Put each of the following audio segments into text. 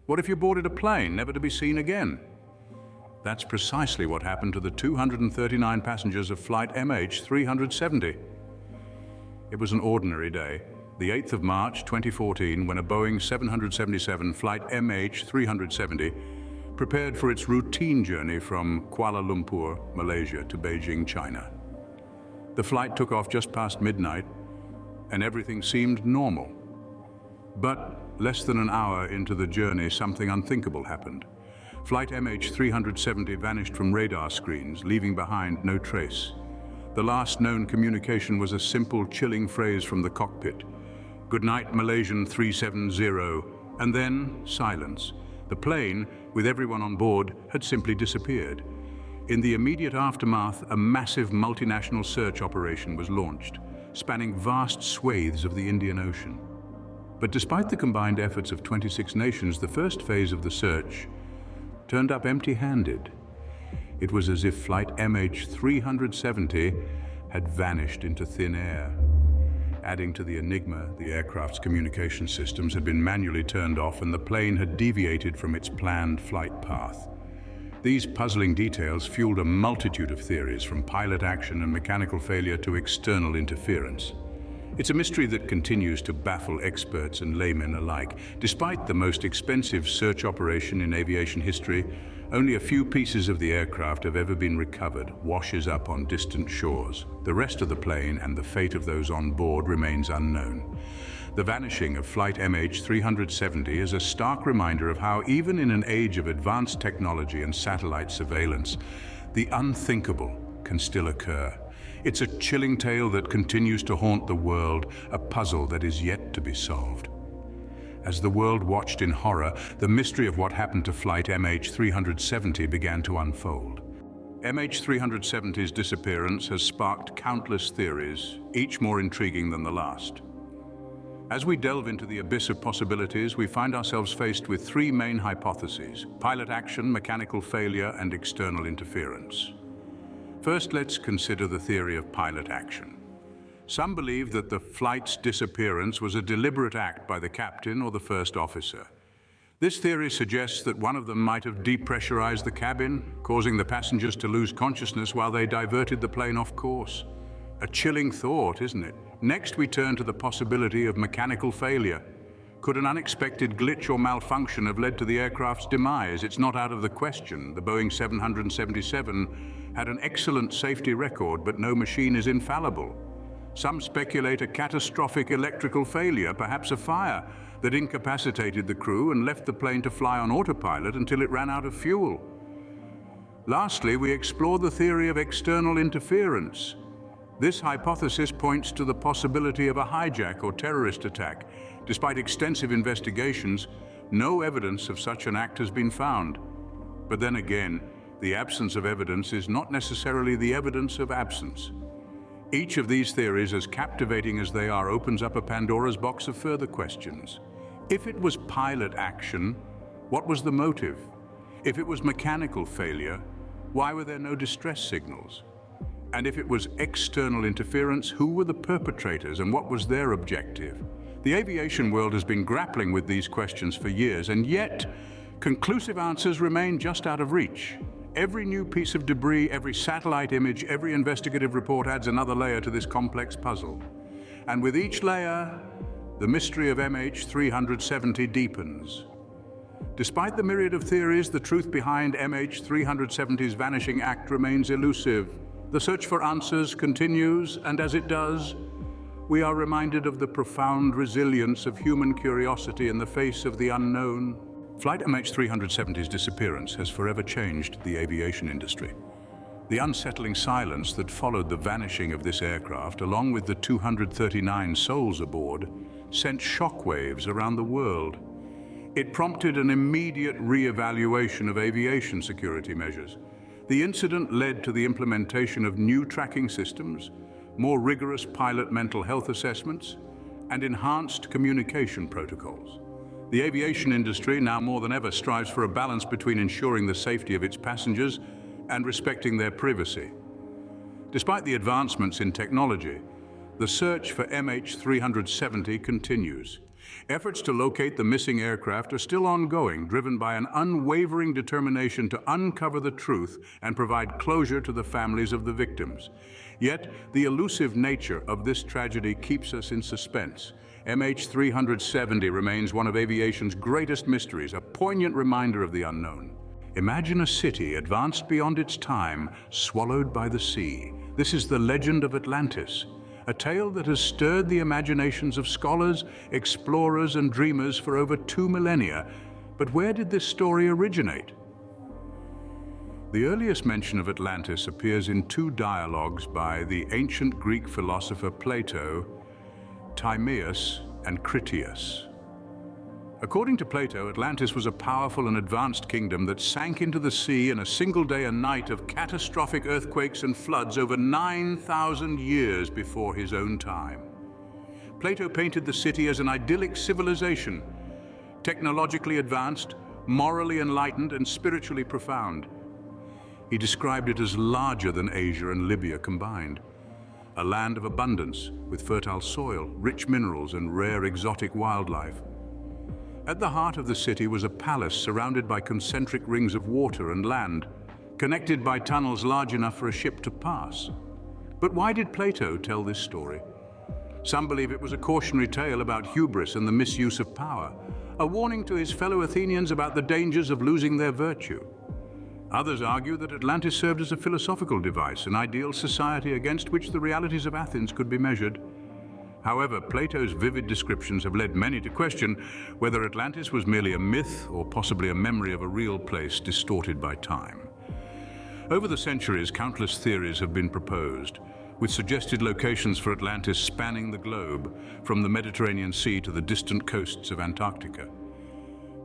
What if you boarded a plane, never to be seen again? That's precisely what happened to the 239 passengers of Flight MH370. It was an ordinary day, the 8th of March 2014, when a Boeing 777 Flight MH370 prepared for its routine journey from Kuala Lumpur, Malaysia to Beijing, China. The flight took off just past midnight, and everything seemed normal. But less than an hour into the journey, something unthinkable happened. Flight MH370 vanished from radar screens, leaving behind no trace. The last known communication was a simple, chilling phrase from the cockpit. "Good night, Malaysian 370, and then silence. The plane, with everyone on board, had simply disappeared. In the immediate aftermath, a massive multinational search operation was launched, spanning vast swathes of the Indian Ocean. But despite the combined efforts of 26 nations, the first phase of the search turned up empty-handed. It was as if Flight MH370 had vanished into thin air. Adding to the enigma, the aircraft's communication systems had been manually turned off and the plane had deviated from its planned flight path. These puzzling details fueled a multitude of theories, from pilot action and mechanical failure to external interference. It's a mystery that continues to baffle experts and laymen alike. Despite the most expensive search operation in aviation history, only a few pieces of the aircraft have ever been recovered, washes up on distant shores. The rest of the plane and the fate of those on board remains unknown. The vanishing of Flight MH370 is a stark reminder of how, even in an age of advanced technology and satellite surveillance, the unthinkable can still occur. It's a chilling tale that continues to haunt the world, a puzzle that is yet to be solved. As the world watched in horror, the mystery of what happened to Flight MH370 began to unfold. MH370's disappearance has sparked countless theories, each more intriguing than the last. As we delve into the abyss of possibilities, we find ourselves faced with three main hypotheses: pilot action, mechanical failure, and external interference. First, let's consider the theory of pilot action. Some believe that the flight's disappearance was a deliberate act by the captain or the first officer. This theory suggests that one of them might have depressurized the cabin, causing the passengers to lose consciousness while they diverted the plane off course. A chilling thought, isn't it? Next, we turn to the possibility of mechanical failure. Could an unexpected glitch or malfunction have led to the aircraft's demise? It's not out of the question. The Boeing 777 had an excellent safety record, but no machine is infallible. Some speculate a catastrophic electrical failure, perhaps a fire, that incapacitated the crew and left the plane to fly on autopilot until it ran out of fuel. Lastly, we explore the theory of external interference. This hypothesis points to the possibility of a hijack or terrorist attack. Despite extensive investigations, no evidence of such an act has been found. But then again, the absence of evidence is not necessarily the evidence of absence. Each of these theories, as captivating as they are, opens up a Pandora's box of further questions. If it was pilot action, what was the motive? If it was mechanical failure, why were there no distress signals? And if it was external interference, who were the perpetrators and what was their objective? The aviation world has been grappling with these questions for years, and yet conclusive answers remain just out of reach. Every new piece of debris, every satellite image, every investigative report adds another layer to this complex puzzle. And with each layer, the mystery of MH370 deepens. Despite the myriad of theories, the truth behind MH370's vanishing act remains elusive. The search for answers continues, and as it does, we are reminded of the profound resilience of human curiosity in the face of the unknown. Flight MH370's disappearance has forever changed the aviation industry. The unsettling silence that followed the vanishing of this aircraft, along with the 239 souls aboard, sent shockwaves around the world. It prompted an immediate re-evaluation of aviation security measures. The incident led to the implementation of new tracking systems, more rigorous pilot mental health assessments, and enhanced communication protocols. The aviation industry, now more than ever, strives for a balance between ensuring the safety of its passengers and respecting their privacy. Despite the advancements in technology, the search for MH370 continues. Efforts to locate the missing aircraft are still ongoing, driven by an unwavering determination to uncover the truth and provide closure to the families of the victims. Yet, the elusive nature of this tragedy keeps us in suspense. MH370 remains one of aviation's greatest mysteries, a poignant reminder of the unknown. Imagine a city advanced beyond its time, swallowed by the sea. This is the legend of Atlantis, a tale that has stirred the imaginations of scholars, explorers, and dreamers for over 2 millennia. But where did this story originate? The earliest mention of Atlantis appears in 2 dialogues by the ancient Greek philosopher Plato, Timaeus and Critias. According to Plato, Atlantis was a powerful and advanced kingdom that sank into the sea in a single day and night of catastrophic earthquakes and floods over 9,000 years before his own time. Plato painted the city as an idyllic civilization, technologically advanced, morally enlightened, and spiritually profound. He described it as larger than Asia and Libya combined, a land of abundance with fertile soil, rich minerals, and rare exotic wildlife. At the heart of the city was a palace surrounded by concentric rings of water and land, connected by tunnels large enough for a ship to pass. But why did Plato tell this story? Some believe it was a cautionary tale about hubris and the misuse of power, a warning to his fellow Athenians about the dangers of losing their virtue. Others argue that Atlantis served as a philosophical device, an ideal society against which the realities of Athens could be measured. However, Plato's vivid descriptions have led many to question whether Atlantis was merely a myth or possibly a memory of a real place distorted by time. Over the centuries, countless theories have been proposed, with suggested locations for Atlantis spanning the globe, from the Mediterranean Sea to the distant coasts of Antarctica.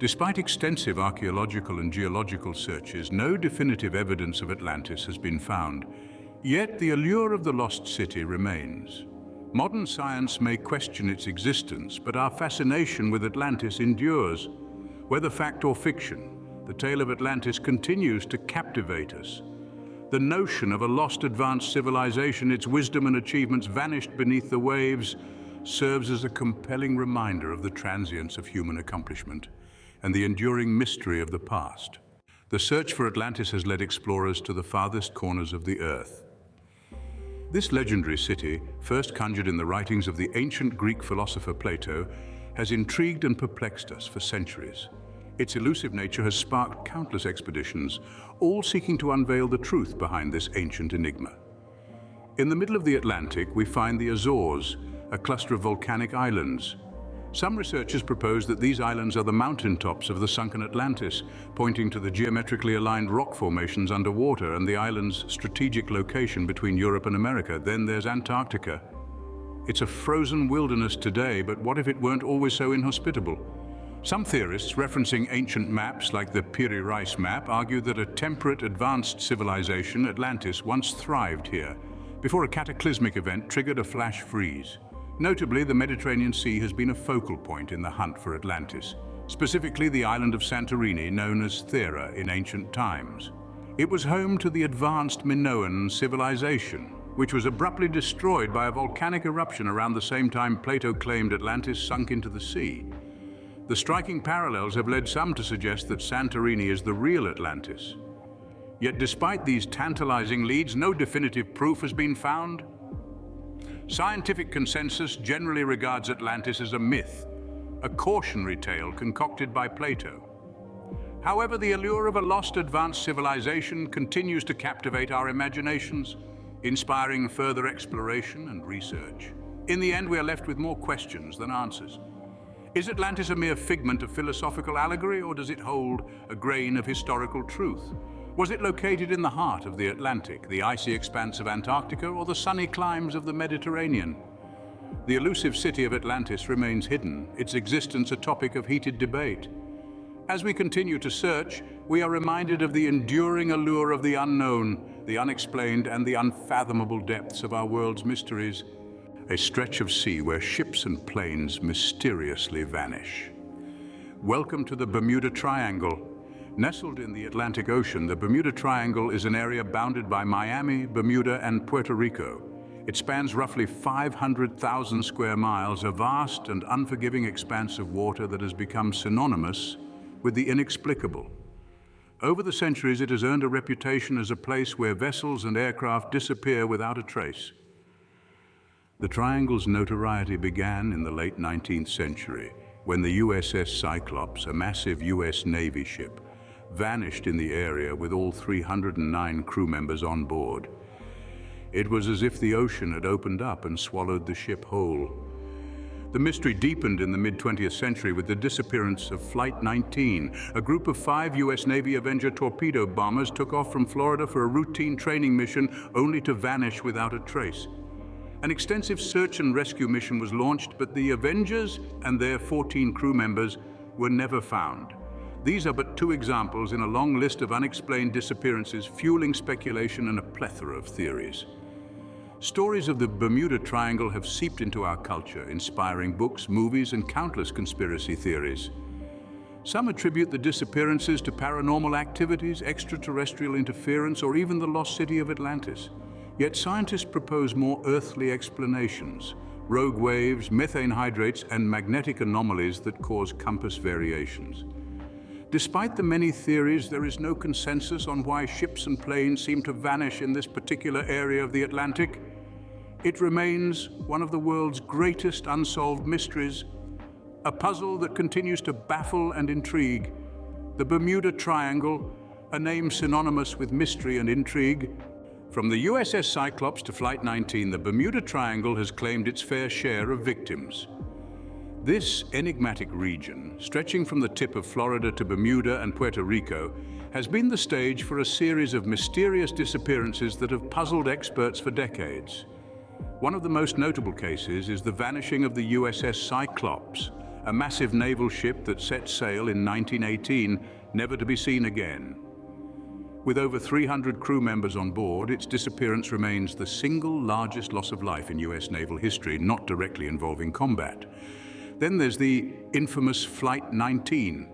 Despite extensive archaeological and geological searches, no definitive evidence of Atlantis has been found. Yet the allure of the lost city remains. Modern science may question its existence, but our fascination with Atlantis endures. Whether fact or fiction, the tale of Atlantis continues to captivate us. The notion of a lost advanced civilization, its wisdom and achievements vanished beneath the waves, serves as a compelling reminder of the transience of human accomplishment and the enduring mystery of the past. The search for Atlantis has led explorers to the farthest corners of the Earth. This legendary city, first conjured in the writings of the ancient Greek philosopher Plato, has intrigued and perplexed us for centuries. Its elusive nature has sparked countless expeditions, all seeking to unveil the truth behind this ancient enigma. In the middle of the Atlantic, we find the Azores, a cluster of volcanic islands. Some researchers propose that these islands are the mountaintops of the sunken Atlantis, pointing to the geometrically aligned rock formations underwater and the island's strategic location between Europe and America. Then there's Antarctica. It's a frozen wilderness today, but what if it weren't always so inhospitable? Some theorists, referencing ancient maps like the Piri Reis map, argue that a temperate, advanced civilization, Atlantis, once thrived here, before a cataclysmic event triggered a flash freeze. Notably, the Mediterranean Sea has been a focal point in the hunt for Atlantis, specifically the island of Santorini, known as Thera in ancient times. It was home to the advanced Minoan civilization, which was abruptly destroyed by a volcanic eruption around the same time Plato claimed Atlantis sunk into the sea. The striking parallels have led some to suggest that Santorini is the real Atlantis. Yet despite these tantalizing leads, no definitive proof has been found. Scientific consensus generally regards Atlantis as a myth, a cautionary tale concocted by Plato. However, the allure of a lost advanced civilization continues to captivate our imaginations, inspiring further exploration and research. In the end, we are left with more questions than answers. Is Atlantis a mere figment of philosophical allegory, or does it hold a grain of historical truth? Was it located in the heart of the Atlantic, the icy expanse of Antarctica, or the sunny climes of the Mediterranean? The elusive city of Atlantis remains hidden, its existence a topic of heated debate. As we continue to search, we are reminded of the enduring allure of the unknown, the unexplained, and the unfathomable depths of our world's mysteries. A stretch of sea where ships and planes mysteriously vanish. Welcome to the Bermuda Triangle. Nestled in the Atlantic Ocean, the Bermuda Triangle is an area bounded by Miami, Bermuda, and Puerto Rico. It spans roughly 500,000 square miles, a vast and unforgiving expanse of water that has become synonymous with the inexplicable. Over the centuries, it has earned a reputation as a place where vessels and aircraft disappear without a trace. The triangle's notoriety began in the late 19th century, when the USS Cyclops, a massive US Navy ship, vanished in the area with all 309 crew members on board. It was as if the ocean had opened up and swallowed the ship whole. The mystery deepened in the mid-20th century with the disappearance of Flight 19. A group of 5 US Navy Avenger torpedo bombers took off from Florida for a routine training mission only to vanish without a trace. An extensive search and rescue mission was launched, but the Avengers and their 14 crew members were never found. These are but 2 examples in a long list of unexplained disappearances, fueling speculation and a plethora of theories. Stories of the Bermuda Triangle have seeped into our culture, inspiring books, movies, and countless conspiracy theories. Some attribute the disappearances to paranormal activities, extraterrestrial interference, or even the lost city of Atlantis. Yet scientists propose more earthly explanations: rogue waves, methane hydrates, and magnetic anomalies that cause compass variations. Despite the many theories, there is no consensus on why ships and planes seem to vanish in this particular area of the Atlantic. It remains one of the world's greatest unsolved mysteries, a puzzle that continues to baffle and intrigue. The Bermuda Triangle, a name synonymous with mystery and intrigue. From the USS Cyclops to Flight 19, the Bermuda Triangle has claimed its fair share of victims. This enigmatic region, stretching from the tip of Florida to Bermuda and Puerto Rico, has been the stage for a series of mysterious disappearances that have puzzled experts for decades. One of the most notable cases is the vanishing of the USS Cyclops, a massive naval ship that set sail in 1918, never to be seen again. With over 300 crew members on board, its disappearance remains the single largest loss of life in US naval history, not directly involving combat. Then there's the infamous Flight 19,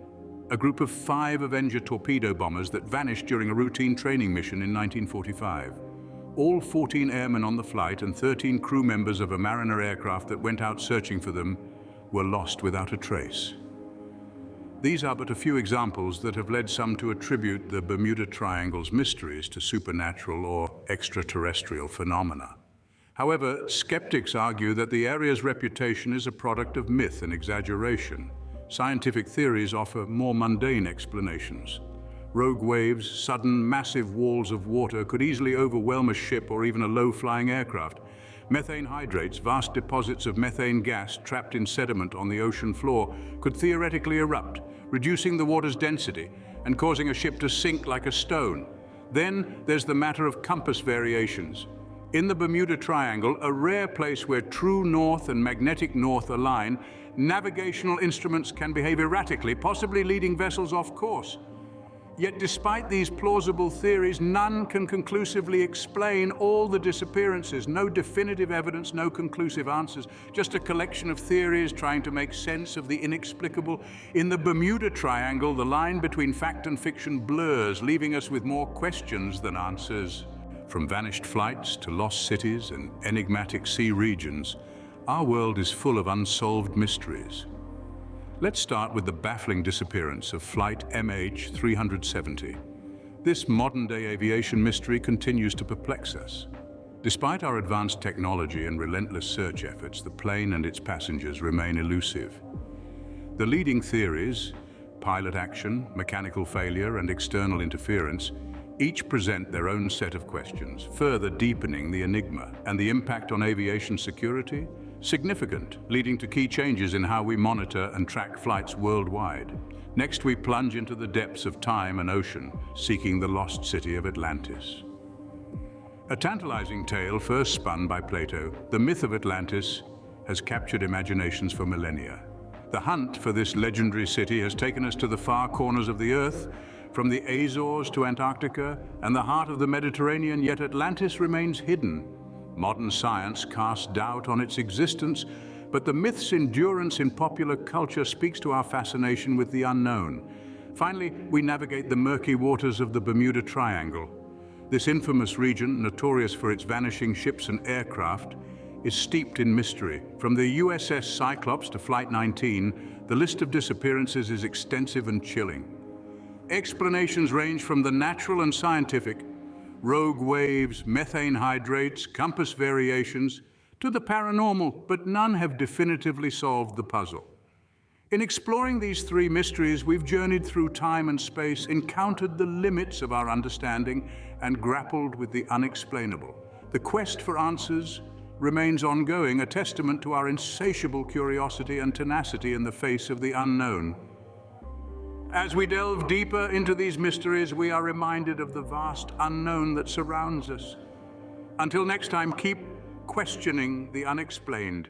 a group of 5 Avenger torpedo bombers that vanished during a routine training mission in 1945. All 14 airmen on the flight and 13 crew members of a Mariner aircraft that went out searching for them were lost without a trace. These are but a few examples that have led some to attribute the Bermuda Triangle's mysteries to supernatural or extraterrestrial phenomena. However, skeptics argue that the area's reputation is a product of myth and exaggeration. Scientific theories offer more mundane explanations. Rogue waves, sudden massive walls of water could easily overwhelm a ship or even a low-flying aircraft. Methane hydrates, vast deposits of methane gas trapped in sediment on the ocean floor, could theoretically erupt, reducing the water's density and causing a ship to sink like a stone. Then there's the matter of compass variations. In the Bermuda Triangle, a rare place where true north and magnetic north align, navigational instruments can behave erratically, possibly leading vessels off course. Yet despite these plausible theories, none can conclusively explain all the disappearances. No definitive evidence, no conclusive answers, just a collection of theories trying to make sense of the inexplicable. In the Bermuda Triangle, the line between fact and fiction blurs, leaving us with more questions than answers. From vanished flights to lost cities and enigmatic sea regions, our world is full of unsolved mysteries. Let's start with the baffling disappearance of Flight MH370. This modern-day aviation mystery continues to perplex us. Despite our advanced technology and relentless search efforts, the plane and its passengers remain elusive. The leading theories, pilot action, mechanical failure, and external interference, each present their own set of questions, further deepening the enigma. And the impact on aviation security? Significant, leading to key changes in how we monitor and track flights worldwide. Next, we plunge into the depths of time and ocean, seeking the lost city of Atlantis. A tantalizing tale first spun by Plato, the myth of Atlantis has captured imaginations for millennia. The hunt for this legendary city has taken us to the far corners of the earth, from the Azores to Antarctica and the heart of the Mediterranean, yet Atlantis remains hidden. Modern science casts doubt on its existence, but the myth's endurance in popular culture speaks to our fascination with the unknown. Finally, we navigate the murky waters of the Bermuda Triangle. This infamous region, notorious for its vanishing ships and aircraft, is steeped in mystery. From the USS Cyclops to Flight 19, the list of disappearances is extensive and chilling. Explanations range from the natural and scientific, rogue waves, methane hydrates, compass variations, to the paranormal, but none have definitively solved the puzzle. In exploring these three mysteries, we've journeyed through time and space, encountered the limits of our understanding, and grappled with the unexplainable. The quest for answers remains ongoing, a testament to our insatiable curiosity and tenacity in the face of the unknown. As we delve deeper into these mysteries, we are reminded of the vast unknown that surrounds us. Until next time, keep questioning the unexplained